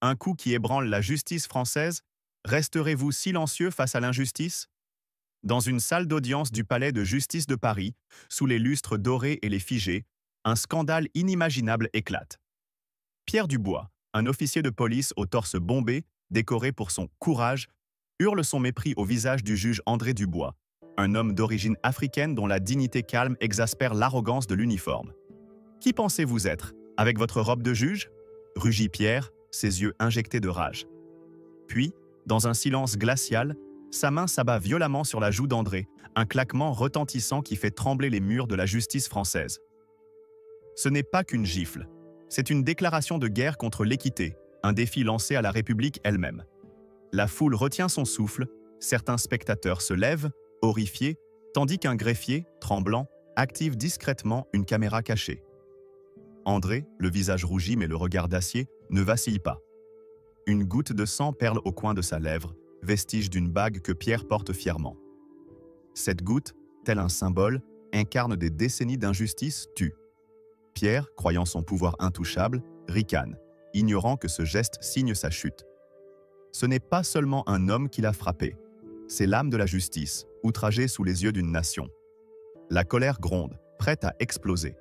Un coup qui ébranle la justice française, resterez-vous silencieux face à l'injustice? Dans une salle d'audience du palais de justice de Paris, sous les lustres dorés et les figés, un scandale inimaginable éclate. Pierre Dubois, un officier de police au torse bombé, décoré pour son courage, hurle son mépris au visage du juge André Dubois, un homme d'origine africaine dont la dignité calme exaspère l'arrogance de l'uniforme. Qui pensez-vous être, avec votre robe de juge? Rugit Pierre, ses yeux injectés de rage. Puis, dans un silence glacial, sa main s'abat violemment sur la joue d'André, un claquement retentissant qui fait trembler les murs de la justice française. Ce n'est pas qu'une gifle, c'est une déclaration de guerre contre l'équité, un défi lancé à la République elle-même. La foule retient son souffle, certains spectateurs se lèvent, horrifiés, tandis qu'un greffier, tremblant, active discrètement une caméra cachée. André, le visage rougi mais le regard d'acier, ne vacille pas. Une goutte de sang perle au coin de sa lèvre, vestige d'une bague que Pierre porte fièrement. Cette goutte, tel un symbole, incarne des décennies d'injustice tue. Pierre, croyant son pouvoir intouchable, ricane, ignorant que ce geste signe sa chute. Ce n'est pas seulement un homme qui l'a frappé, c'est l'âme de la justice, outragée sous les yeux d'une nation. La colère gronde, prête à exploser.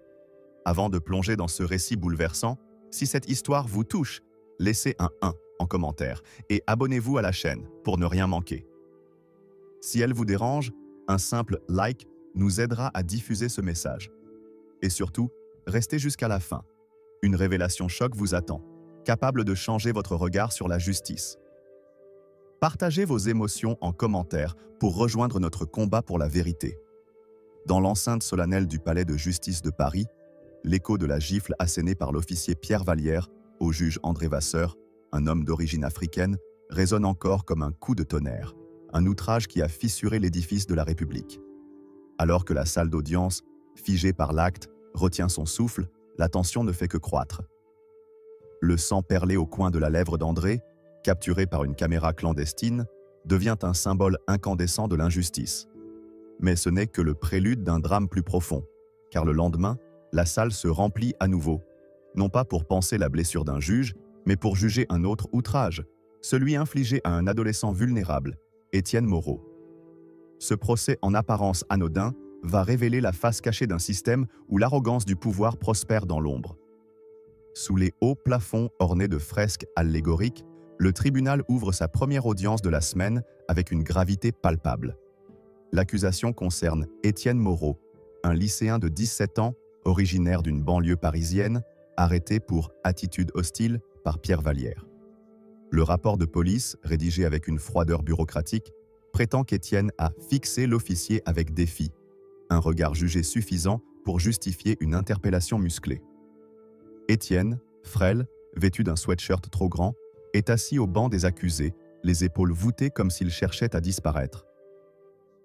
Avant de plonger dans ce récit bouleversant, si cette histoire vous touche, laissez un 1 en commentaire et abonnez-vous à la chaîne pour ne rien manquer. Si elle vous dérange, un simple like nous aidera à diffuser ce message. Et surtout, restez jusqu'à la fin. Une révélation choc vous attend, capable de changer votre regard sur la justice. Partagez vos émotions en commentaire pour rejoindre notre combat pour la vérité. Dans l'enceinte solennelle du palais de justice de Paris, l'écho de la gifle assénée par l'officier Pierre Vallière au juge André Vasseur, un homme d'origine africaine, résonne encore comme un coup de tonnerre, un outrage qui a fissuré l'édifice de la République. Alors que la salle d'audience, figée par l'acte, retient son souffle, la tension ne fait que croître. Le sang perlé au coin de la lèvre d'André, capturé par une caméra clandestine, devient un symbole incandescent de l'injustice. Mais ce n'est que le prélude d'un drame plus profond, car le lendemain, la salle se remplit à nouveau, non pas pour panser la blessure d'un juge, mais pour juger un autre outrage, celui infligé à un adolescent vulnérable, Étienne Moreau. Ce procès en apparence anodin va révéler la face cachée d'un système où l'arrogance du pouvoir prospère dans l'ombre. Sous les hauts plafonds ornés de fresques allégoriques, le tribunal ouvre sa première audience de la semaine avec une gravité palpable. L'accusation concerne Étienne Moreau, un lycéen de 17 ans, originaire d'une banlieue parisienne, arrêté pour attitude hostile par Pierre Vallière. Le rapport de police, rédigé avec une froideur bureaucratique, prétend qu'Étienne a fixé l'officier avec défi, un regard jugé suffisant pour justifier une interpellation musclée. Étienne, frêle, vêtu d'un sweatshirt trop grand, est assis au banc des accusés, les épaules voûtées comme s'il cherchait à disparaître.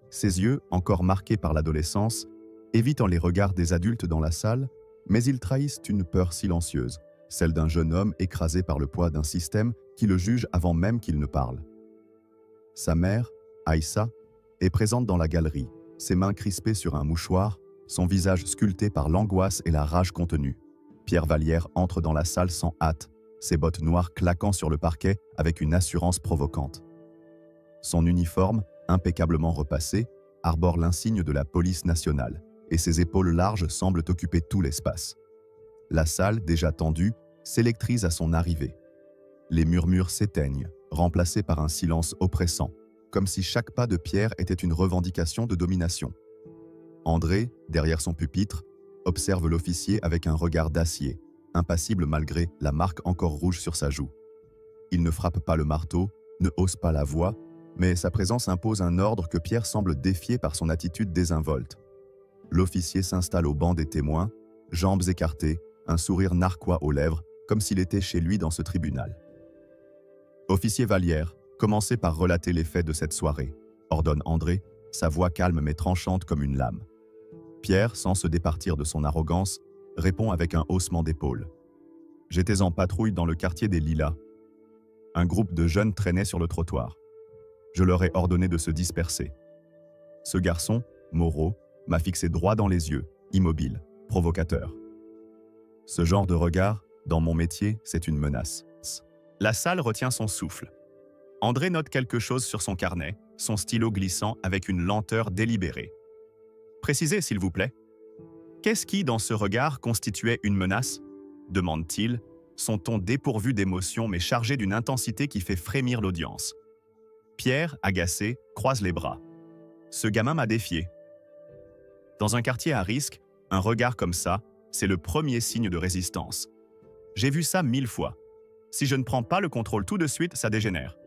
Ses yeux, encore marqués par l'adolescence, évitant les regards des adultes dans la salle, mais ils trahissent une peur silencieuse, celle d'un jeune homme écrasé par le poids d'un système qui le juge avant même qu'il ne parle. Sa mère, Aïssa, est présente dans la galerie, ses mains crispées sur un mouchoir, son visage sculpté par l'angoisse et la rage contenue. Pierre Vallière entre dans la salle sans hâte, ses bottes noires claquant sur le parquet avec une assurance provocante. Son uniforme, impeccablement repassé, arbore l'insigne de la police nationale, et ses épaules larges semblent occuper tout l'espace. La salle, déjà tendue, s'électrise à son arrivée. Les murmures s'éteignent, remplacés par un silence oppressant, comme si chaque pas de Pierre était une revendication de domination. André, derrière son pupitre, observe l'officier avec un regard d'acier, impassible malgré la marque encore rouge sur sa joue. Il ne frappe pas le marteau, ne hausse pas la voix, mais sa présence impose un ordre que Pierre semble défier par son attitude désinvolte. L'officier s'installe au banc des témoins, jambes écartées, un sourire narquois aux lèvres, comme s'il était chez lui dans ce tribunal. « Officier Vallière, commencez par relater les faits de cette soirée », ordonne André, sa voix calme mais tranchante comme une lame. Pierre, sans se départir de son arrogance, répond avec un haussement d'épaule. « J'étais en patrouille dans le quartier des Lilas. Un groupe de jeunes traînait sur le trottoir. Je leur ai ordonné de se disperser. Ce garçon, Moreau, m'a fixé droit dans les yeux, immobile, provocateur. Ce genre de regard, dans mon métier, c'est une menace. La salle retient son souffle. André note quelque chose sur son carnet, son stylo glissant avec une lenteur délibérée. Précisez, s'il vous plaît. Qu'est-ce qui, dans ce regard, constituait une menace? Demande-t-il, son ton dépourvu d'émotion mais chargé d'une intensité qui fait frémir l'audience. Pierre, agacé, croise les bras. Ce gamin m'a défié. Dans un quartier à risque, un regard comme ça, c'est le premier signe de résistance. J'ai vu ça 1000 fois. Si je ne prends pas le contrôle tout de suite, ça dégénère.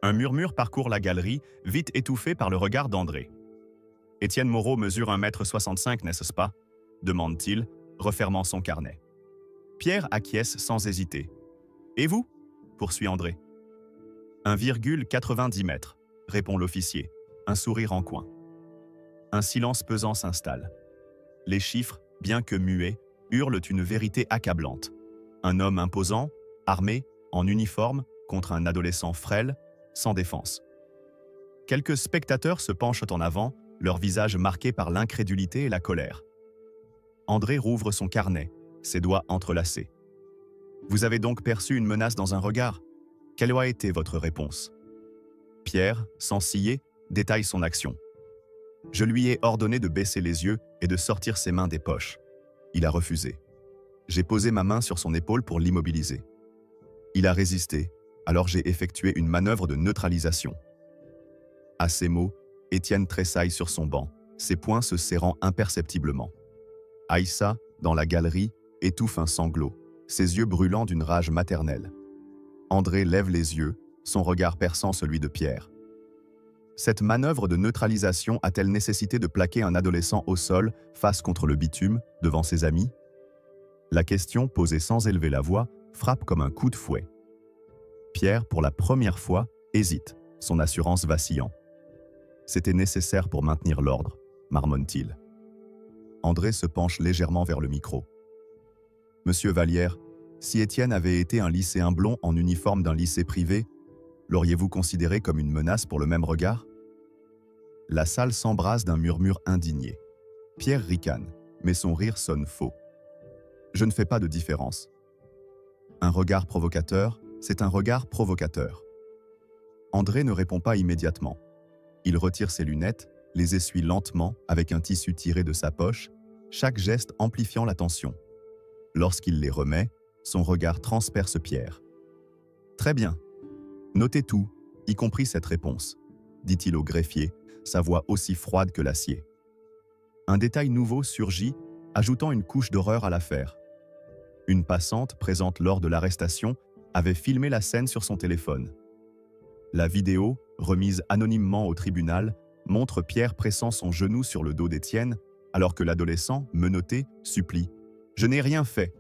Un murmure parcourt la galerie, vite étouffé par le regard d'André. Étienne Moreau mesure 1,65 m, n'est-ce pas? Demande-t-il, refermant son carnet. Pierre acquiesce sans hésiter. Et vous? Poursuit André. 1,90 m, répond l'officier, un sourire en coin. Un silence pesant s'installe. Les chiffres, bien que muets, hurlent une vérité accablante. Un homme imposant, armé, en uniforme, contre un adolescent frêle, sans défense. Quelques spectateurs se penchent en avant, leur visage marqué par l'incrédulité et la colère. André rouvre son carnet, ses doigts entrelacés. Vous avez donc perçu une menace dans un regard? Quelle a été votre réponse? Pierre, sans ciller, détaille son action. Je lui ai ordonné de baisser les yeux et de sortir ses mains des poches. Il a refusé. J'ai posé ma main sur son épaule pour l'immobiliser. Il a résisté, alors j'ai effectué une manœuvre de neutralisation. À ces mots, Étienne tressaille sur son banc, ses poings se serrant imperceptiblement. Aïssa, dans la galerie, étouffe un sanglot, ses yeux brûlants d'une rage maternelle. André lève les yeux, son regard perçant celui de Pierre. Cette manœuvre de neutralisation a-t-elle nécessité de plaquer un adolescent au sol, face contre le bitume, devant ses amis? La question, posée sans élever la voix, frappe comme un coup de fouet. Pierre, pour la première fois, hésite, son assurance vacillant. C'était nécessaire pour maintenir l'ordre, marmonne-t-il. André se penche légèrement vers le micro. Monsieur Vallière, si Étienne avait été un lycéen blond en uniforme d'un lycée privé, l'auriez-vous considéré comme une menace pour le même regard? La salle s'embrase d'un murmure indigné. Pierre ricane, mais son rire sonne faux. Je ne fais pas de différence. Un regard provocateur, c'est un regard provocateur. André ne répond pas immédiatement. Il retire ses lunettes, les essuie lentement avec un tissu tiré de sa poche, chaque geste amplifiant la tension. Lorsqu'il les remet, son regard transperce Pierre. Très bien. Notez tout, y compris cette réponse, dit-il au greffier, sa voix aussi froide que l'acier. Un détail nouveau surgit, ajoutant une couche d'horreur à l'affaire. Une passante, présente lors de l'arrestation, avait filmé la scène sur son téléphone. La vidéo, remise anonymement au tribunal, montre Pierre pressant son genou sur le dos d'Étienne, alors que l'adolescent, menotté, supplie « Je n'ai rien fait ».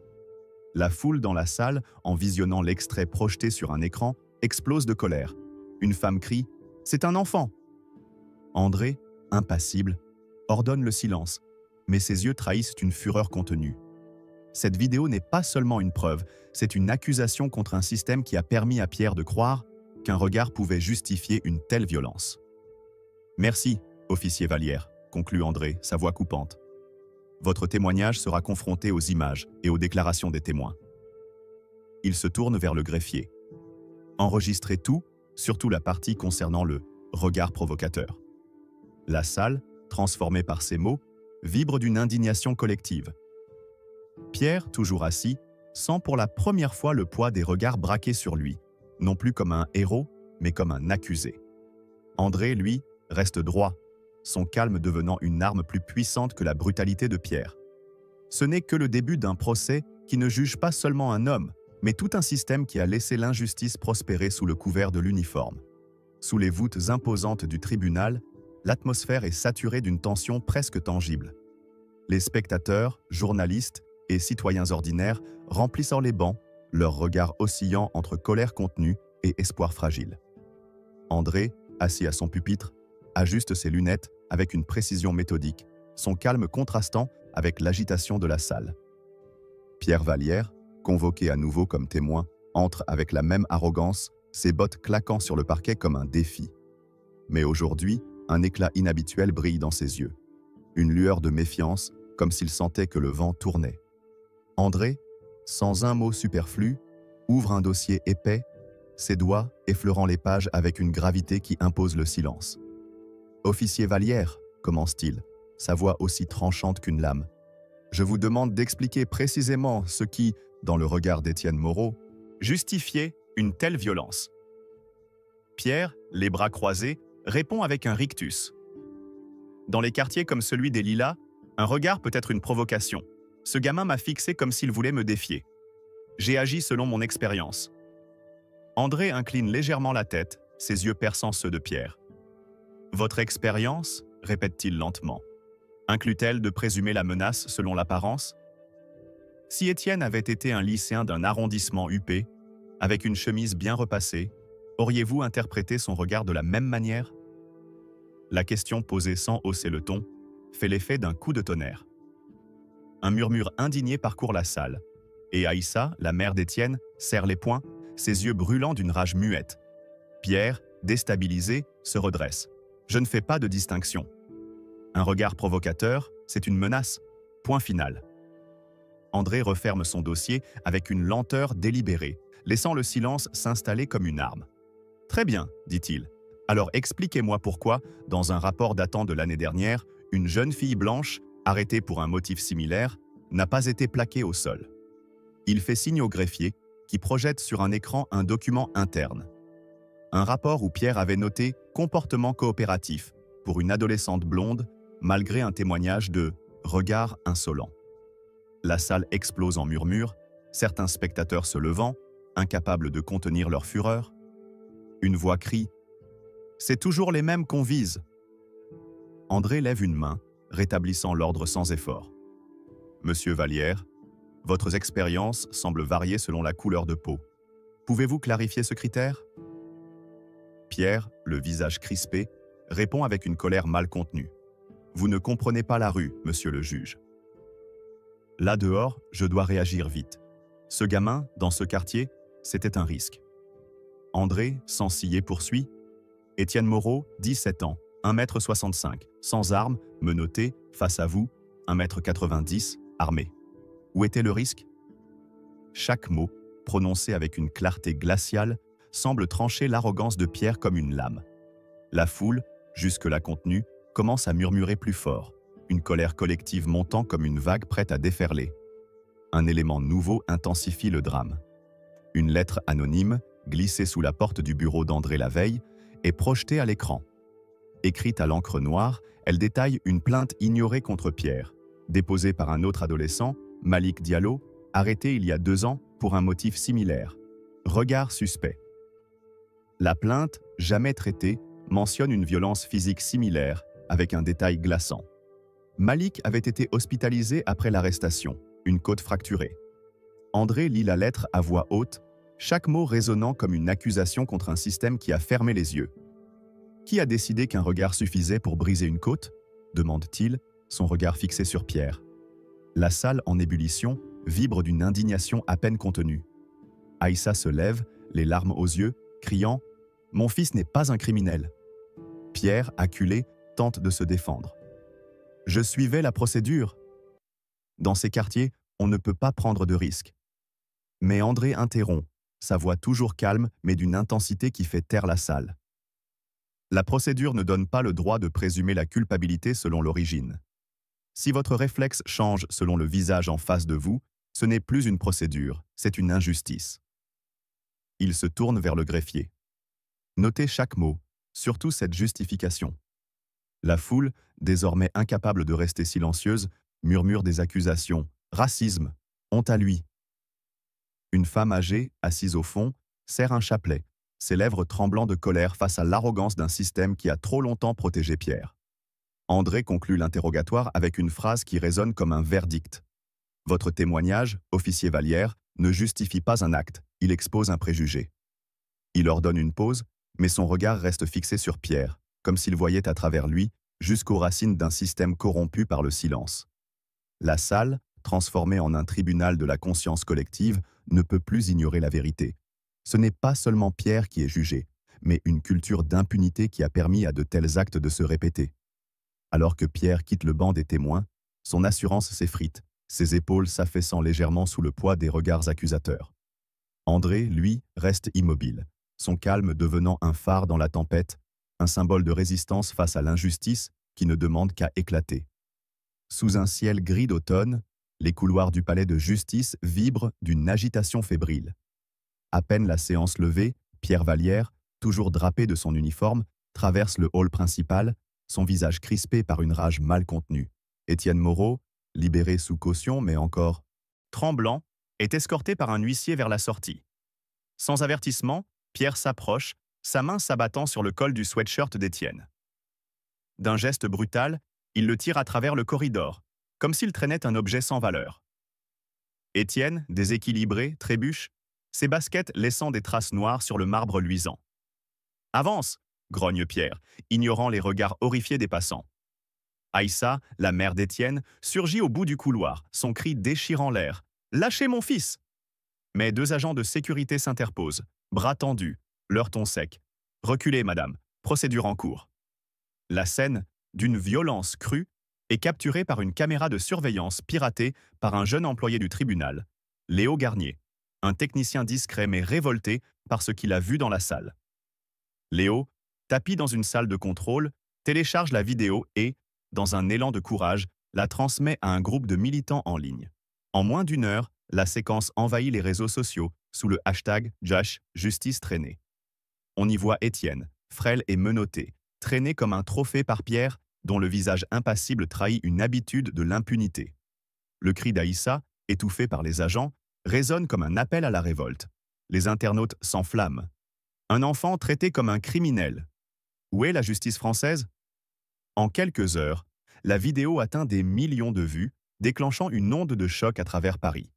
La foule dans la salle, en visionnant l'extrait projeté sur un écran, explose de colère. Une femme crie « C'est un enfant !» André, impassible, ordonne le silence, mais ses yeux trahissent une fureur contenue. Cette vidéo n'est pas seulement une preuve, c'est une accusation contre un système qui a permis à Pierre de croire qu'un regard pouvait justifier une telle violence. « Merci, officier Vallière », conclut André, sa voix coupante. Votre témoignage sera confronté aux images et aux déclarations des témoins. Il se tourne vers le greffier. Enregistrez tout, surtout la partie concernant le regard provocateur. La salle, transformée par ces mots, vibre d'une indignation collective. Pierre, toujours assis, sent pour la première fois le poids des regards braqués sur lui, non plus comme un héros, mais comme un accusé. André, lui, reste droit, son calme devenant une arme plus puissante que la brutalité de Pierre. Ce n'est que le début d'un procès qui ne juge pas seulement un homme, mais tout un système qui a laissé l'injustice prospérer sous le couvert de l'uniforme. Sous les voûtes imposantes du tribunal, l'atmosphère est saturée d'une tension presque tangible. Les spectateurs, journalistes et citoyens ordinaires remplissent les bancs, leurs regards oscillant entre colère contenue et espoir fragile. André, assis à son pupitre, ajuste ses lunettes avec une précision méthodique, son calme contrastant avec l'agitation de la salle. Pierre Vallière, convoqué à nouveau comme témoin, entre avec la même arrogance, ses bottes claquant sur le parquet comme un défi. Mais aujourd'hui, un éclat inhabituel brille dans ses yeux. Une lueur de méfiance, comme s'il sentait que le vent tournait. André, sans un mot superflu, ouvre un dossier épais, ses doigts effleurant les pages avec une gravité qui impose le silence. « Officier Vallière, commence-t-il, sa voix aussi tranchante qu'une lame. Je vous demande d'expliquer précisément ce qui, dans le regard d'Étienne Moreau, justifiait une telle violence. » Pierre, les bras croisés, répond avec un rictus. Dans les quartiers comme celui des Lilas, un regard peut être une provocation. Ce gamin m'a fixé comme s'il voulait me défier. J'ai agi selon mon expérience. André incline légèrement la tête, ses yeux perçant ceux de Pierre. Votre expérience, répète-t-il lentement, inclut-elle de présumer la menace selon l'apparence? Si Étienne avait été un lycéen d'un arrondissement huppé, avec une chemise bien repassée, auriez-vous interprété son regard de la même manière? La question posée sans hausser le ton fait l'effet d'un coup de tonnerre. Un murmure indigné parcourt la salle, et Aïssa, la mère d'Étienne, serre les poings, ses yeux brûlants d'une rage muette. Pierre, déstabilisé, se redresse. Je ne fais pas de distinction. Un regard provocateur, c'est une menace. Point final. André referme son dossier avec une lenteur délibérée, laissant le silence s'installer comme une arme. Très bien, dit-il. Alors expliquez-moi pourquoi, dans un rapport datant de l'année dernière, une jeune fille blanche, arrêtée pour un motif similaire, n'a pas été plaquée au sol. Il fait signe au greffier, qui projette sur un écran un document interne. Un rapport où Pierre avait noté « comportement coopératif » pour une adolescente blonde, malgré un témoignage de « regard insolent ». La salle explose en murmures, certains spectateurs se levant, incapables de contenir leur fureur. Une voix crie « C'est toujours les mêmes qu'on vise !» André lève une main, rétablissant l'ordre sans effort. « Monsieur Vallière, votre expérience semble varier selon la couleur de peau. Pouvez-vous clarifier ce critère ?» Pierre, le visage crispé, répond avec une colère mal contenue. « Vous ne comprenez pas la rue, monsieur le juge. Là dehors, je dois réagir vite. Ce gamin, dans ce quartier, c'était un risque. » André, sans ciller, poursuit. « Étienne Moreau, 17 ans, 1,65 m, sans armes, menotté, face à vous, 1,90 m, armé. Où était le risque ?» Chaque mot, prononcé avec une clarté glaciale, semble trancher l'arrogance de Pierre comme une lame. La foule, jusque-là contenue, commence à murmurer plus fort, une colère collective montant comme une vague prête à déferler. Un élément nouveau intensifie le drame. Une lettre anonyme, glissée sous la porte du bureau d'André la veille, est projetée à l'écran. Écrite à l'encre noire, elle détaille une plainte ignorée contre Pierre, déposée par un autre adolescent, Malik Diallo, arrêté il y a 2 ans pour un motif similaire. Regard suspect. La plainte, jamais traitée, mentionne une violence physique similaire, avec un détail glaçant. Malik avait été hospitalisé après l'arrestation, une côte fracturée. André lit la lettre à voix haute, chaque mot résonnant comme une accusation contre un système qui a fermé les yeux. « Qui a décidé qu'un regard suffisait pour briser une côte ?» demande-t-il, son regard fixé sur Pierre. La salle en ébullition vibre d'une indignation à peine contenue. Aïssa se lève, les larmes aux yeux, criant « Mon fils n'est pas un criminel !» Pierre, acculé, tente de se défendre. « Je suivais la procédure. » Dans ces quartiers, on ne peut pas prendre de risques. Mais André interrompt, sa voix toujours calme mais d'une intensité qui fait taire la salle. La procédure ne donne pas le droit de présumer la culpabilité selon l'origine. Si votre réflexe change selon le visage en face de vous, ce n'est plus une procédure, c'est une injustice. Il se tourne vers le greffier. Notez chaque mot, surtout cette justification. La foule, désormais incapable de rester silencieuse, murmure des accusations. Racisme, honte à lui. Une femme âgée, assise au fond, serre un chapelet, ses lèvres tremblant de colère face à l'arrogance d'un système qui a trop longtemps protégé Pierre. André conclut l'interrogatoire avec une phrase qui résonne comme un verdict. « Votre témoignage, officier Vallière, ne justifie pas un acte, il expose un préjugé. » Il ordonne une pause, mais son regard reste fixé sur Pierre, comme s'il voyait à travers lui, jusqu'aux racines d'un système corrompu par le silence. La salle, transformée en un tribunal de la conscience collective, ne peut plus ignorer la vérité. Ce n'est pas seulement Pierre qui est jugé, mais une culture d'impunité qui a permis à de tels actes de se répéter. Alors que Pierre quitte le banc des témoins, son assurance s'effrite, ses épaules s'affaissant légèrement sous le poids des regards accusateurs. André, lui, reste immobile, son calme devenant un phare dans la tempête, un symbole de résistance face à l'injustice qui ne demande qu'à éclater. Sous un ciel gris d'automne, les couloirs du palais de justice vibrent d'une agitation fébrile. À peine la séance levée, Pierre Vallière, toujours drapé de son uniforme, traverse le hall principal, son visage crispé par une rage mal contenue. Étienne Moreau, libéré sous caution mais encore tremblant, est escorté par un huissier vers la sortie. Sans avertissement, Pierre s'approche, sa main s'abattant sur le col du sweatshirt d'Étienne. D'un geste brutal, il le tire à travers le corridor, comme s'il traînait un objet sans valeur. Étienne, déséquilibré, trébuche, ses baskets laissant des traces noires sur le marbre luisant. « Avance !» grogne Pierre, ignorant les regards horrifiés des passants. Aïssa, la mère d'Étienne, surgit au bout du couloir, son cri déchirant l'air. « Lâchez mon fils !» Mais deux agents de sécurité s'interposent, bras tendus, leur ton sec. « Reculez, madame, procédure en cours. » La scène, d'une violence crue, est capturée par une caméra de surveillance piratée par un jeune employé du tribunal, Léo Garnier, un technicien discret mais révolté par ce qu'il a vu dans la salle. Léo, tapi dans une salle de contrôle, télécharge la vidéo et, dans un élan de courage, la transmet à un groupe de militants en ligne. En moins d'une heure, la séquence envahit les réseaux sociaux sous le hashtag #JusticeTraînée. On y voit Étienne, frêle et menotté, traîné comme un trophée par Pierre, dont le visage impassible trahit une habitude de l'impunité. Le cri d'Aïssa, étouffé par les agents, résonne comme un appel à la révolte. Les internautes s'enflamment. Un enfant traité comme un criminel. Où est la justice française? En quelques heures, la vidéo atteint des millions de vues, déclenchant une onde de choc à travers Paris.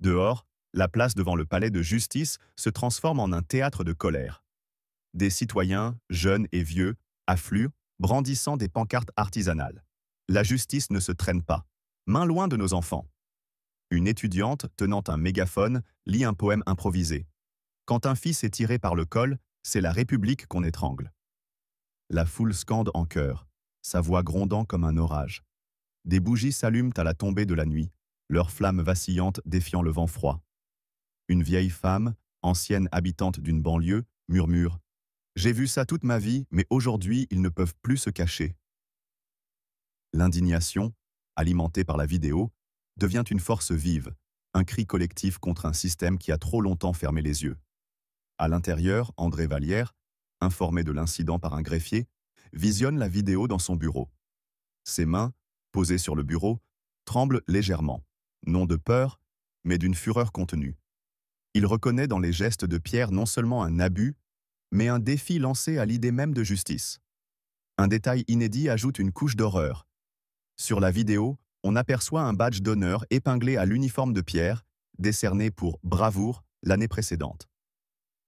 Dehors, la place devant le palais de justice se transforme en un théâtre de colère. Des citoyens, jeunes et vieux, affluent, brandissant des pancartes artisanales. La justice ne se traîne pas. Main loin de nos enfants. Une étudiante, tenant un mégaphone, lit un poème improvisé. Quand un fils est tiré par le col, c'est la République qu'on étrangle. La foule scande en chœur, sa voix grondant comme un orage. Des bougies s'allument à la tombée de la nuit, leurs flammes vacillantes défiant le vent froid. Une vieille femme, ancienne habitante d'une banlieue, murmure « J'ai vu ça toute ma vie, mais aujourd'hui, ils ne peuvent plus se cacher. » L'indignation, alimentée par la vidéo, devient une force vive, un cri collectif contre un système qui a trop longtemps fermé les yeux. À l'intérieur, André Vallière, informé de l'incident par un greffier, visionne la vidéo dans son bureau. Ses mains, posées sur le bureau, tremblent légèrement, non de peur, mais d'une fureur contenue. Il reconnaît dans les gestes de Pierre non seulement un abus, mais un défi lancé à l'idée même de justice. Un détail inédit ajoute une couche d'horreur. Sur la vidéo, on aperçoit un badge d'honneur épinglé à l'uniforme de Pierre, décerné pour bravoure l'année précédente.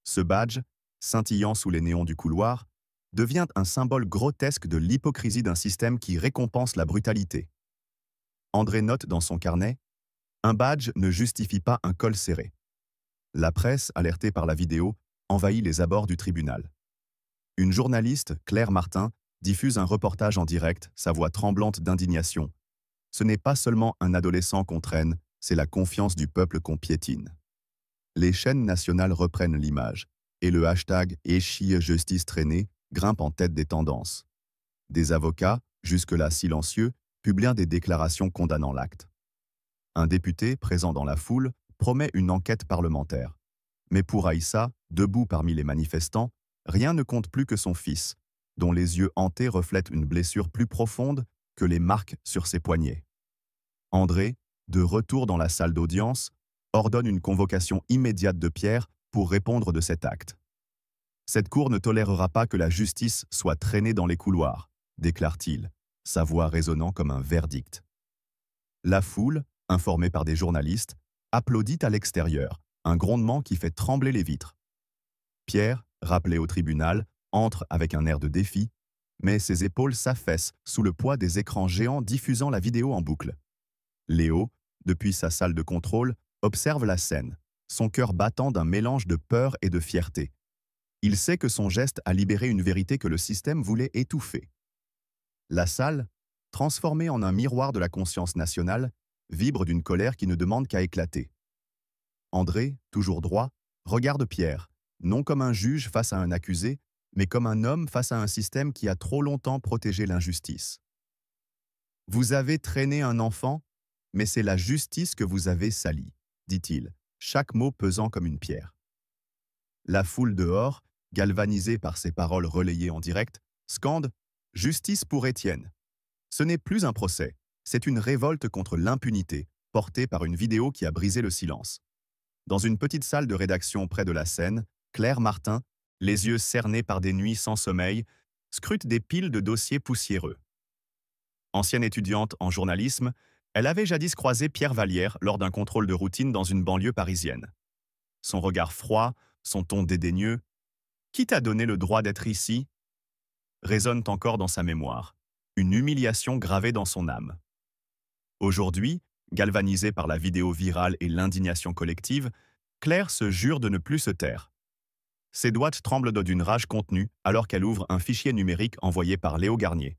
Ce badge, scintillant sous les néons du couloir, devient un symbole grotesque de l'hypocrisie d'un système qui récompense la brutalité. André note dans son carnet « Un badge ne justifie pas un col serré ». La presse, alertée par la vidéo, envahit les abords du tribunal. Une journaliste, Claire Martin, diffuse un reportage en direct, sa voix tremblante d'indignation. Ce n'est pas seulement un adolescent qu'on traîne, c'est la confiance du peuple qu'on piétine. Les chaînes nationales reprennent l'image, et le hashtag #JusticeTraînée grimpe en tête des tendances. Des avocats, jusque-là silencieux, publient des déclarations condamnant l'acte. Un député, présent dans la foule, promet une enquête parlementaire. Mais pour Aïssa, debout parmi les manifestants, rien ne compte plus que son fils, dont les yeux hantés reflètent une blessure plus profonde que les marques sur ses poignets. André, de retour dans la salle d'audience, ordonne une convocation immédiate de Pierre pour répondre de cet acte. Cette cour ne tolérera pas que la justice soit traînée dans les couloirs, déclare-t-il, sa voix résonnant comme un verdict. La foule, informée par des journalistes, applaudit à l'extérieur, un grondement qui fait trembler les vitres. Pierre, rappelé au tribunal, entre avec un air de défi, mais ses épaules s'affaissent sous le poids des écrans géants diffusant la vidéo en boucle. Léo, depuis sa salle de contrôle, observe la scène, son cœur battant d'un mélange de peur et de fierté. Il sait que son geste a libéré une vérité que le système voulait étouffer. La salle, transformée en un miroir de la conscience nationale, vibre d'une colère qui ne demande qu'à éclater. André, toujours droit, regarde Pierre, non comme un juge face à un accusé, mais comme un homme face à un système qui a trop longtemps protégé l'injustice. Vous avez traîné un enfant, mais c'est la justice que vous avez salie, dit-il, chaque mot pesant comme une pierre. La foule dehors, galvanisée par ces paroles relayées en direct, scande « Justice pour Étienne ». Ce n'est plus un procès, c'est une révolte contre l'impunité, portée par une vidéo qui a brisé le silence. Dans une petite salle de rédaction près de la Seine, Claire Martin, les yeux cernés par des nuits sans sommeil, scrute des piles de dossiers poussiéreux. Ancienne étudiante en journalisme, elle avait jadis croisé Pierre Vallière lors d'un contrôle de routine dans une banlieue parisienne. Son regard froid, son ton dédaigneux, « Qui t'a donné le droit d'être ici ?» résonnent encore dans sa mémoire, une humiliation gravée dans son âme. Aujourd'hui, galvanisée par la vidéo virale et l'indignation collective, Claire se jure de ne plus se taire. Ses doigts tremblent d'une rage contenue alors qu'elle ouvre un fichier numérique envoyé par Léo Garnier.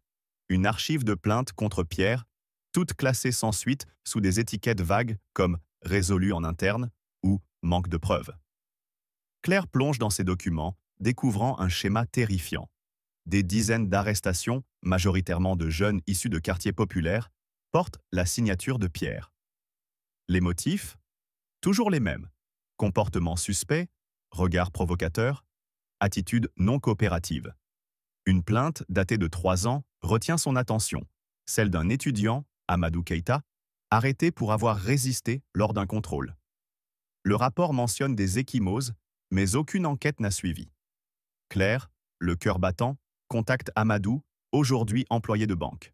Une archive de plaintes contre Pierre, toutes classées sans suite sous des étiquettes vagues comme « résolu en interne » ou « manque de preuves ». Claire plonge dans ces documents, découvrant un schéma terrifiant. Des dizaines d'arrestations, majoritairement de jeunes issus de quartiers populaires, portent la signature de Pierre. Les motifs? Toujours les mêmes. Comportement suspect, regard provocateur, attitude non coopérative. Une plainte datée de 3 ans retient son attention, celle d'un étudiant, Amadou Keïta, arrêté pour avoir résisté lors d'un contrôle. Le rapport mentionne des ecchymoses, mais aucune enquête n'a suivi. Claire, le cœur battant, contacte Amadou, aujourd'hui employé de banque.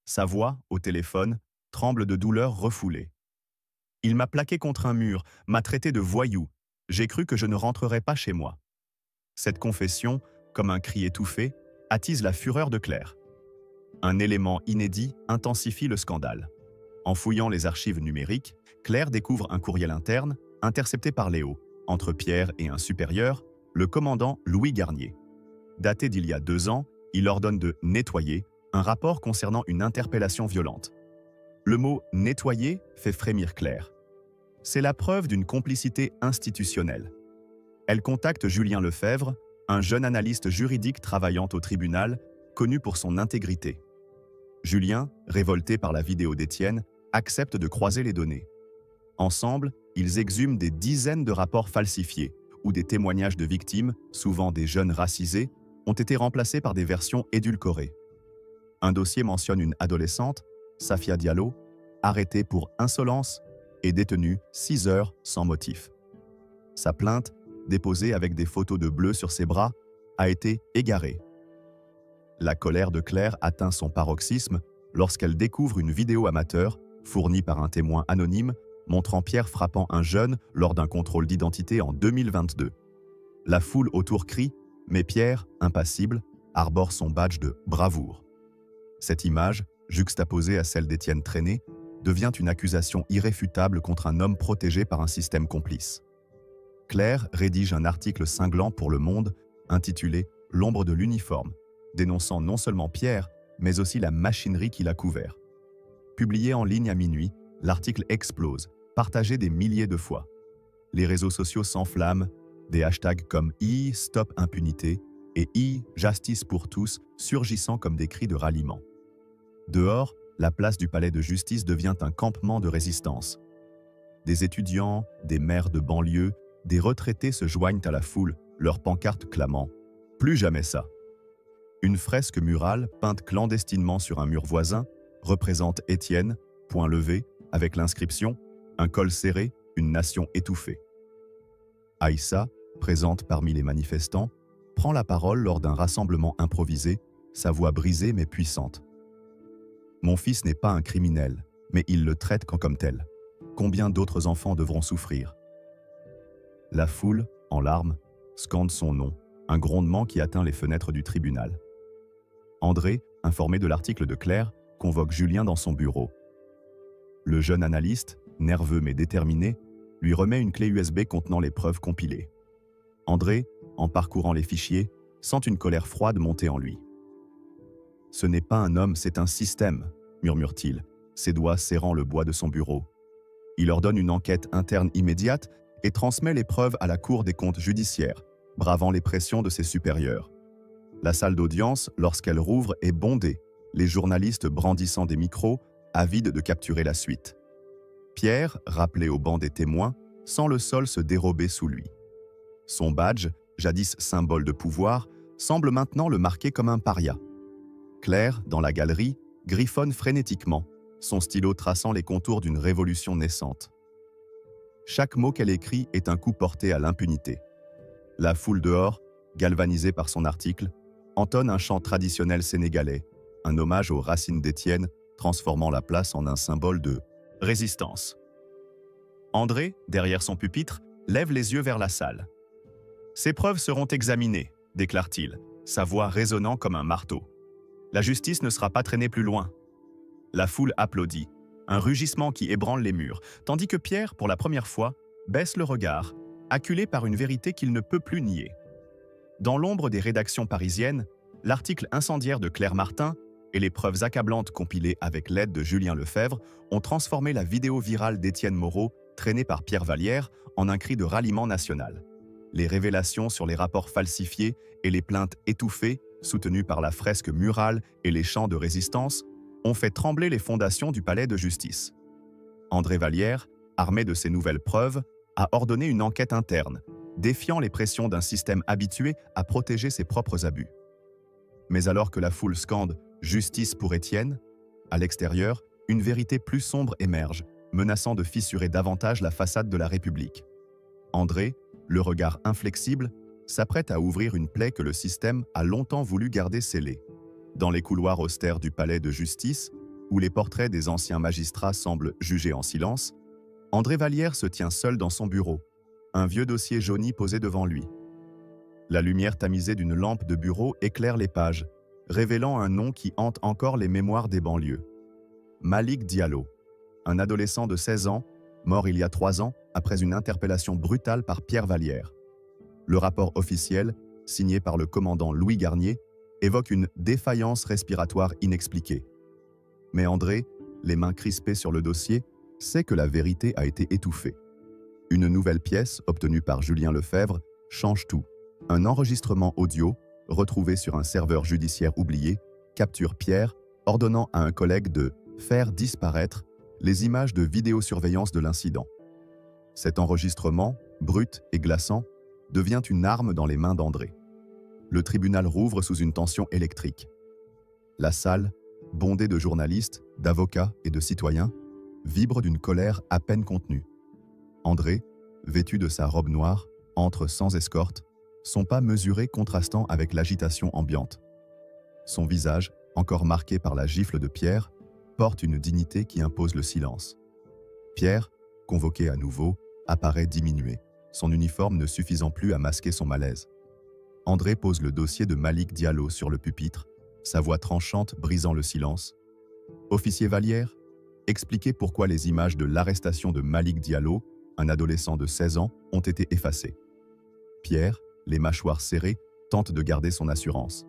Sa voix, au téléphone, tremble de douleur refoulée. « Il m'a plaqué contre un mur, m'a traité de voyou. J'ai cru que je ne rentrerais pas chez moi. » Cette confession, comme un cri étouffé, attise la fureur de Claire. Un élément inédit intensifie le scandale. En fouillant les archives numériques, Claire découvre un courriel interne, intercepté par Léo, entre Pierre et un supérieur, le commandant Louis Garnier. Daté d'il y a 2 ans, il ordonne de « nettoyer » un rapport concernant une interpellation violente. Le mot « nettoyer » fait frémir Claire. C'est la preuve d'une complicité institutionnelle. Elle contacte Julien Lefebvre, un jeune analyste juridique travaillant au tribunal, connu pour son intégrité. Julien, révolté par la vidéo d'Étienne, accepte de croiser les données. Ensemble, ils exhument des dizaines de rapports falsifiés, où des témoignages de victimes, souvent des jeunes racisés, ont été remplacés par des versions édulcorées. Un dossier mentionne une adolescente, Safia Diallo, arrêtée pour insolence et détenue 6 heures sans motif. Sa plainte, déposée avec des photos de bleu sur ses bras, a été égarée. La colère de Claire atteint son paroxysme lorsqu'elle découvre une vidéo amateur, fournie par un témoin anonyme, montrant Pierre frappant un jeune lors d'un contrôle d'identité en 2022. La foule autour crie, mais Pierre, impassible, arbore son badge de bravoure. Cette image, juxtaposée à celle d'Étienne Traîné, devient une accusation irréfutable contre un homme protégé par un système complice. Claire rédige un article cinglant pour Le Monde, intitulé « L'ombre de l'uniforme », dénonçant non seulement Pierre, mais aussi la machinerie qui l'a couvert. Publié en ligne à minuit, l'article explose, partagé des milliers de fois. Les réseaux sociaux s'enflamment, des hashtags comme #StopImpunité et #Justice pour tous surgissant comme des cris de ralliement. Dehors, la place du palais de justice devient un campement de résistance. Des étudiants, des maires de banlieue, des retraités se joignent à la foule, leurs pancartes clamant « Plus jamais ça !» Une fresque murale, peinte clandestinement sur un mur voisin, représente Étienne, point levé, avec l'inscription « Un col serré, une nation étouffée ». Aïssa, présente parmi les manifestants, prend la parole lors d'un rassemblement improvisé, sa voix brisée mais puissante. « Mon fils n'est pas un criminel, mais il le traite comme tel. Combien d'autres enfants devront souffrir ?» La foule, en larmes, scande son nom, un grondement qui atteint les fenêtres du tribunal. André, informé de l'article de Claire, convoque Julien dans son bureau. Le jeune analyste, nerveux mais déterminé, lui remet une clé USB contenant les preuves compilées. André, en parcourant les fichiers, sent une colère froide monter en lui. « Ce n'est pas un homme, c'est un système », murmure-t-il, ses doigts serrant le bois de son bureau. Il ordonne une enquête interne immédiate, et transmet les preuves à la Cour des comptes judiciaires, bravant les pressions de ses supérieurs. La salle d'audience, lorsqu'elle rouvre, est bondée, les journalistes brandissant des micros, avides de capturer la suite. Pierre, rappelé au banc des témoins, sent le sol se dérober sous lui. Son badge, jadis symbole de pouvoir, semble maintenant le marquer comme un paria. Claire, dans la galerie, griffonne frénétiquement, son stylo traçant les contours d'une révolution naissante. Chaque mot qu'elle écrit est un coup porté à l'impunité. La foule dehors, galvanisée par son article, entonne un chant traditionnel sénégalais, un hommage aux racines d'Étienne, transformant la place en un symbole de résistance. André, derrière son pupitre, lève les yeux vers la salle. « Ces preuves seront examinées », déclare-t-il, sa voix résonnant comme un marteau. « La justice ne sera pas traînée plus loin. » La foule applaudit, un rugissement qui ébranle les murs, tandis que Pierre, pour la première fois, baisse le regard, acculé par une vérité qu'il ne peut plus nier. Dans l'ombre des rédactions parisiennes, l'article incendiaire de Claire Martin et les preuves accablantes compilées avec l'aide de Julien Lefebvre ont transformé la vidéo virale d'Étienne Moreau, traînée par Pierre Vallière, en un cri de ralliement national. Les révélations sur les rapports falsifiés et les plaintes étouffées, soutenues par la fresque murale et les chants de résistance, ont fait trembler les fondations du palais de justice. André Vallière, armé de ces nouvelles preuves, a ordonné une enquête interne, défiant les pressions d'un système habitué à protéger ses propres abus. Mais alors que la foule scande « Justice pour Étienne », à l'extérieur, une vérité plus sombre émerge, menaçant de fissurer davantage la façade de la République. André, le regard inflexible, s'apprête à ouvrir une plaie que le système a longtemps voulu garder scellée. Dans les couloirs austères du palais de justice, où les portraits des anciens magistrats semblent jugés en silence, André Vallière se tient seul dans son bureau, un vieux dossier jauni posé devant lui. La lumière tamisée d'une lampe de bureau éclaire les pages, révélant un nom qui hante encore les mémoires des banlieues. Malick Diallo, un adolescent de 16 ans, mort il y a 3 ans après une interpellation brutale par Pierre Vallière. Le rapport officiel, signé par le commandant Louis Garnier, évoque une défaillance respiratoire inexpliquée. Mais André, les mains crispées sur le dossier, sait que la vérité a été étouffée. Une nouvelle pièce, obtenue par Julien Lefebvre, change tout. Un enregistrement audio, retrouvé sur un serveur judiciaire oublié, capture Pierre, ordonnant à un collègue de « faire disparaître » les images de vidéosurveillance de l'incident. Cet enregistrement, brut et glaçant, devient une arme dans les mains d'André. Le tribunal rouvre sous une tension électrique. La salle, bondée de journalistes, d'avocats et de citoyens, vibre d'une colère à peine contenue. André, vêtu de sa robe noire, entre sans escorte, son pas mesuré contrastant avec l'agitation ambiante. Son visage, encore marqué par la gifle de Pierre, porte une dignité qui impose le silence. Pierre, convoqué à nouveau, apparaît diminué, son uniforme ne suffisant plus à masquer son malaise. André pose le dossier de Malick Diallo sur le pupitre, sa voix tranchante brisant le silence. « Officier Vallière, expliquez pourquoi les images de l'arrestation de Malick Diallo, un adolescent de 16 ans, ont été effacées. » Pierre, les mâchoires serrées, tente de garder son assurance.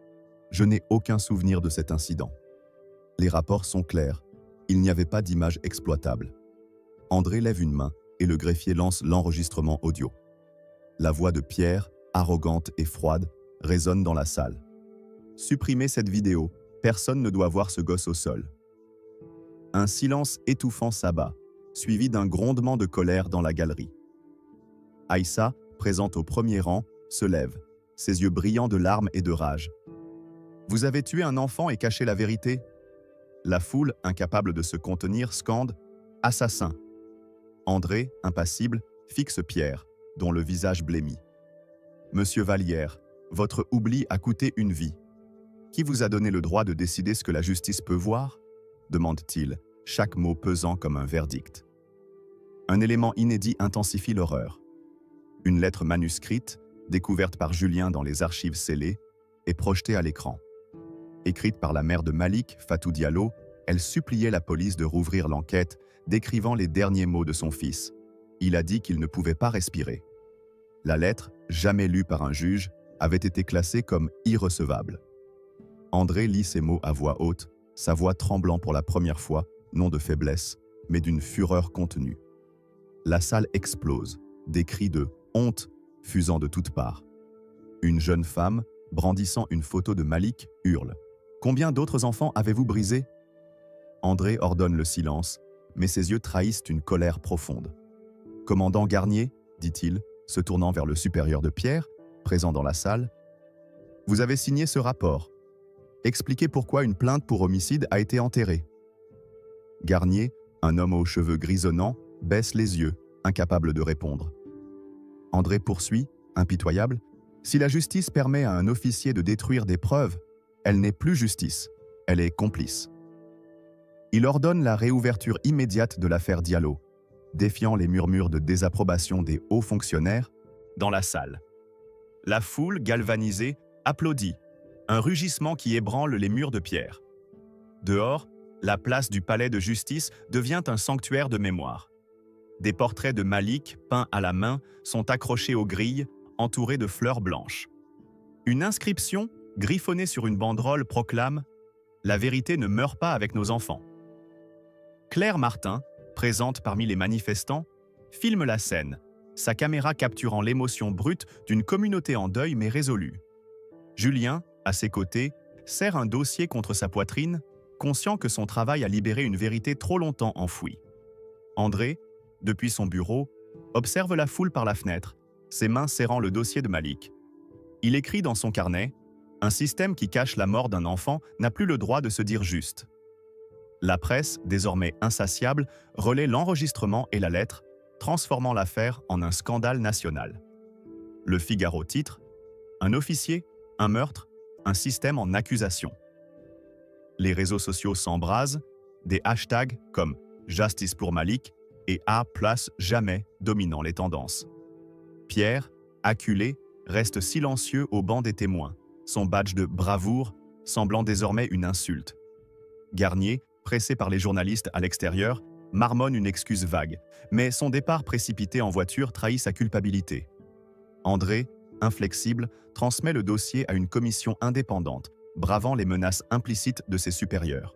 « Je n'ai aucun souvenir de cet incident. Les rapports sont clairs, il n'y avait pas d'image exploitable. » André lève une main et le greffier lance l'enregistrement audio. La voix de Pierre, arrogante et froide, résonne dans la salle. « Supprimez cette vidéo, personne ne doit voir ce gosse au sol. » Un silence étouffant s'abat, suivi d'un grondement de colère dans la galerie. Aïssa, présente au premier rang, se lève, ses yeux brillants de larmes et de rage. « Vous avez tué un enfant et caché la vérité ?» La foule, incapable de se contenir, scande « Assassin !» André, impassible, fixe Pierre, dont le visage blêmit. « Monsieur Vallière, votre oubli a coûté une vie. Qui vous a donné le droit de décider ce que la justice peut voir ?» demande-t-il, chaque mot pesant comme un verdict. Un élément inédit intensifie l'horreur. Une lettre manuscrite, découverte par Julien dans les archives scellées, est projetée à l'écran. Écrite par la mère de Malick, Fatou Diallo, elle suppliait la police de rouvrir l'enquête, décrivant les derniers mots de son fils. Il a dit qu'il ne pouvait pas respirer. La lettre, jamais lue par un juge, avait été classée comme irrecevable. André lit ces mots à voix haute, sa voix tremblant pour la première fois, non de faiblesse, mais d'une fureur contenue. La salle explose, des cris de « honte » fusant de toutes parts. Une jeune femme, brandissant une photo de Malik, hurle « Combien d'autres enfants avez-vous brisés ?» André ordonne le silence, mais ses yeux trahissent une colère profonde. « Commandant Garnier, dit-il, se tournant vers le supérieur de Pierre, présent dans la salle, « vous avez signé ce rapport. Expliquez pourquoi une plainte pour homicide a été enterrée. » Garnier, un homme aux cheveux grisonnants, baisse les yeux, incapable de répondre. André poursuit, impitoyable, « Si la justice permet à un officier de détruire des preuves, elle n'est plus justice, elle est complice. » Il ordonne la réouverture immédiate de l'affaire Diallo, défiant les murmures de désapprobation des hauts fonctionnaires dans la salle. La foule, galvanisée, applaudit, un rugissement qui ébranle les murs de pierre. Dehors, la place du palais de justice devient un sanctuaire de mémoire. Des portraits de Malik, peints à la main, sont accrochés aux grilles, entourés de fleurs blanches. Une inscription, griffonnée sur une banderole, proclame « La vérité ne meurt pas avec nos enfants ». Claire Martin, présente parmi les manifestants, filme la scène, sa caméra capturant l'émotion brute d'une communauté en deuil mais résolue. Julien, à ses côtés, serre un dossier contre sa poitrine, conscient que son travail a libéré une vérité trop longtemps enfouie. André, depuis son bureau, observe la foule par la fenêtre, ses mains serrant le dossier de Malik. Il écrit dans son carnet « Un système qui cache la mort d'un enfant n'a plus le droit de se dire juste ». La presse, désormais insatiable, relaie l'enregistrement et la lettre, transformant l'affaire en un scandale national. Le Figaro titre « Un officier, un meurtre, un système en accusation ». Les réseaux sociaux s'embrasent, des hashtags comme « Justice pour Malik » et « A place jamais » dominant les tendances. Pierre, acculé, reste silencieux au banc des témoins, son badge de bravoure semblant désormais une insulte. Garnier, pressé par les journalistes à l'extérieur, marmonne une excuse vague, mais son départ précipité en voiture trahit sa culpabilité. André, inflexible, transmet le dossier à une commission indépendante, bravant les menaces implicites de ses supérieurs.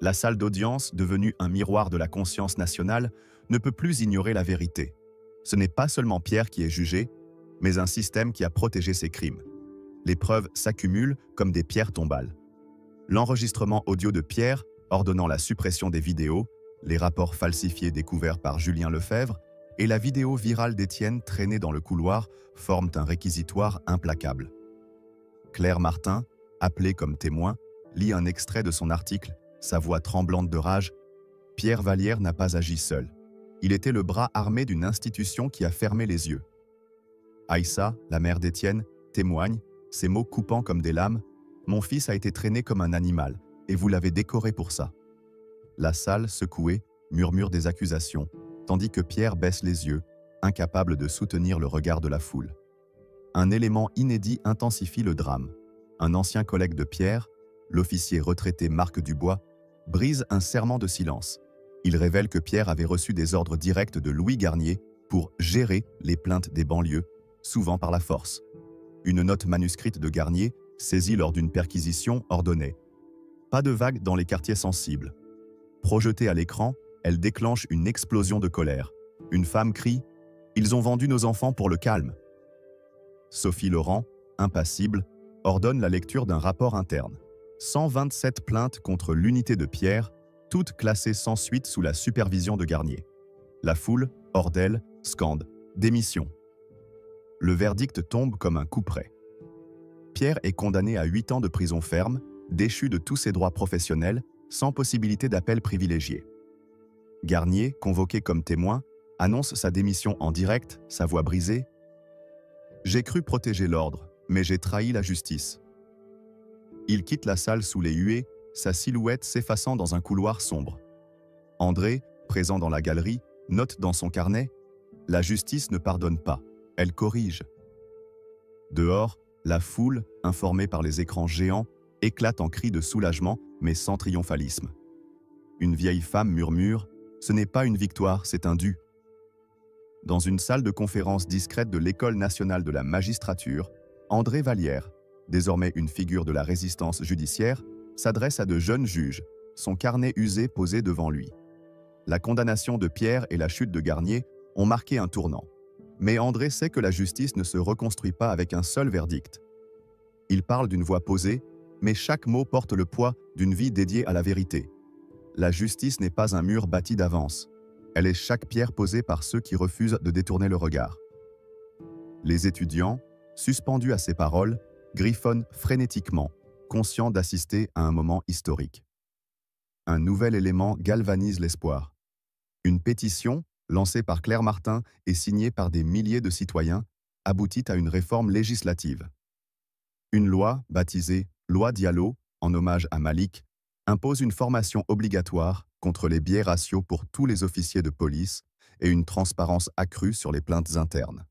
La salle d'audience, devenue un miroir de la conscience nationale, ne peut plus ignorer la vérité. Ce n'est pas seulement Pierre qui est jugé, mais un système qui a protégé ses crimes. Les preuves s'accumulent comme des pierres tombales. L'enregistrement audio de Pierre, ordonnant la suppression des vidéos, les rapports falsifiés découverts par Julien Lefebvre et la vidéo virale d'Étienne traînée dans le couloir forment un réquisitoire implacable. Claire Martin, appelée comme témoin, lit un extrait de son article, sa voix tremblante de rage. « Pierre Vallière n'a pas agi seul. Il était le bras armé d'une institution qui a fermé les yeux. » Aïssa, la mère d'Étienne, témoigne, ses mots coupant comme des lames. « Mon fils a été traîné comme un animal, et vous l'avez décoré pour ça. » La salle, secouée, murmure des accusations, tandis que Pierre baisse les yeux, incapable de soutenir le regard de la foule. Un élément inédit intensifie le drame. Un ancien collègue de Pierre, l'officier retraité Marc Dubois, brise un serment de silence. Il révèle que Pierre avait reçu des ordres directs de Louis Garnier pour gérer les plaintes des banlieues, souvent par la force. Une note manuscrite de Garnier, saisie lors d'une perquisition, ordonnait « Pas de vagues dans les quartiers sensibles ». Projetée à l'écran, elle déclenche une explosion de colère. Une femme crie « Ils ont vendu nos enfants pour le calme ». Sophie Laurent, impassible, ordonne la lecture d'un rapport interne. 127 plaintes contre l'unité de Pierre, toutes classées sans suite sous la supervision de Garnier. La foule, hors d'elle, scande « Démission ». Le verdict tombe comme un couperet. Pierre est condamné à 8 ans de prison ferme, déchu de tous ses droits professionnels, sans possibilité d'appel privilégié. Garnier, convoqué comme témoin, annonce sa démission en direct, sa voix brisée. « J'ai cru protéger l'ordre, mais j'ai trahi la justice. » Il quitte la salle sous les huées, sa silhouette s'effaçant dans un couloir sombre. André, présent dans la galerie, note dans son carnet « La justice ne pardonne pas, elle corrige. » Dehors, la foule, informée par les écrans géants, éclate en cris de soulagement, mais sans triomphalisme. Une vieille femme murmure « Ce n'est pas une victoire, c'est un dû. » Dans une salle de conférence discrète de l'École nationale de la magistrature, André Vallière, désormais une figure de la résistance judiciaire, s'adresse à de jeunes juges, son carnet usé posé devant lui. La condamnation de Pierre et la chute de Garnier ont marqué un tournant. Mais André sait que la justice ne se reconstruit pas avec un seul verdict. Il parle d'une voix posée, mais chaque mot porte le poids d'une vie dédiée à la vérité. La justice n'est pas un mur bâti d'avance. Elle est chaque pierre posée par ceux qui refusent de détourner le regard. Les étudiants, suspendus à ces paroles, griffonnent frénétiquement, conscients d'assister à un moment historique. Un nouvel élément galvanise l'espoir. Une pétition, lancée par Claire Martin et signée par des milliers de citoyens, aboutit à une réforme législative. Une loi, baptisée « Loi Diallo », en hommage à Malik, impose une formation obligatoire contre les biais raciaux pour tous les officiers de police et une transparence accrue sur les plaintes internes.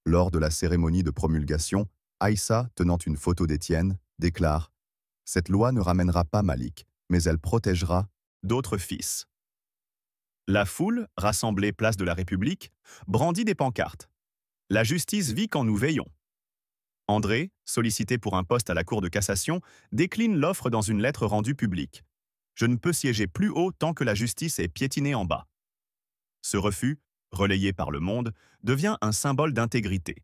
Lors de la cérémonie de promulgation, Aïssa, tenant une photo d'Étienne, déclare « Cette loi ne ramènera pas Malik, mais elle protégera d'autres fils ». La foule, rassemblée place de la République, brandit des pancartes. La justice vit quand nous veillons. André, sollicité pour un poste à la Cour de cassation, décline l'offre dans une lettre rendue publique. Je ne peux siéger plus haut tant que la justice est piétinée en bas. Ce refus, relayé par Le Monde, devient un symbole d'intégrité.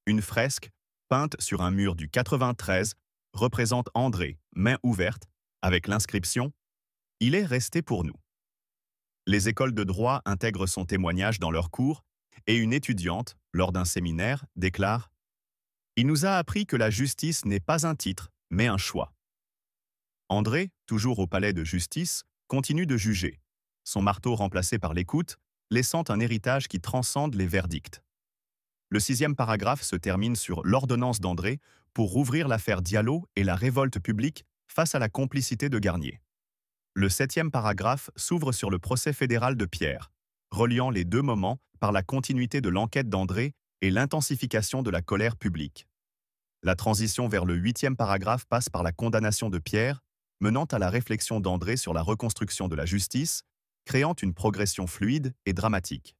Une fresque, peinte sur un mur du 93, représente André, main ouverte, avec l'inscription « Il est resté pour nous ». Les écoles de droit intègrent son témoignage dans leurs cours et une étudiante, lors d'un séminaire, déclare « Il nous a appris que la justice n'est pas un titre, mais un choix ». André, toujours au palais de justice, continue de juger, son marteau remplacé par l'écoute, laissant un héritage qui transcende les verdicts. Le 6e paragraphe se termine sur l'ordonnance d'André pour rouvrir l'affaire Diallo et la révolte publique face à la complicité de Garnier. Le 7e paragraphe s'ouvre sur le procès fédéral de Pierre, reliant les deux moments par la continuité de l'enquête d'André et l'intensification de la colère publique. La transition vers le 8e paragraphe passe par la condamnation de Pierre, menant à la réflexion d'André sur la reconstruction de la justice, créant une progression fluide et dramatique.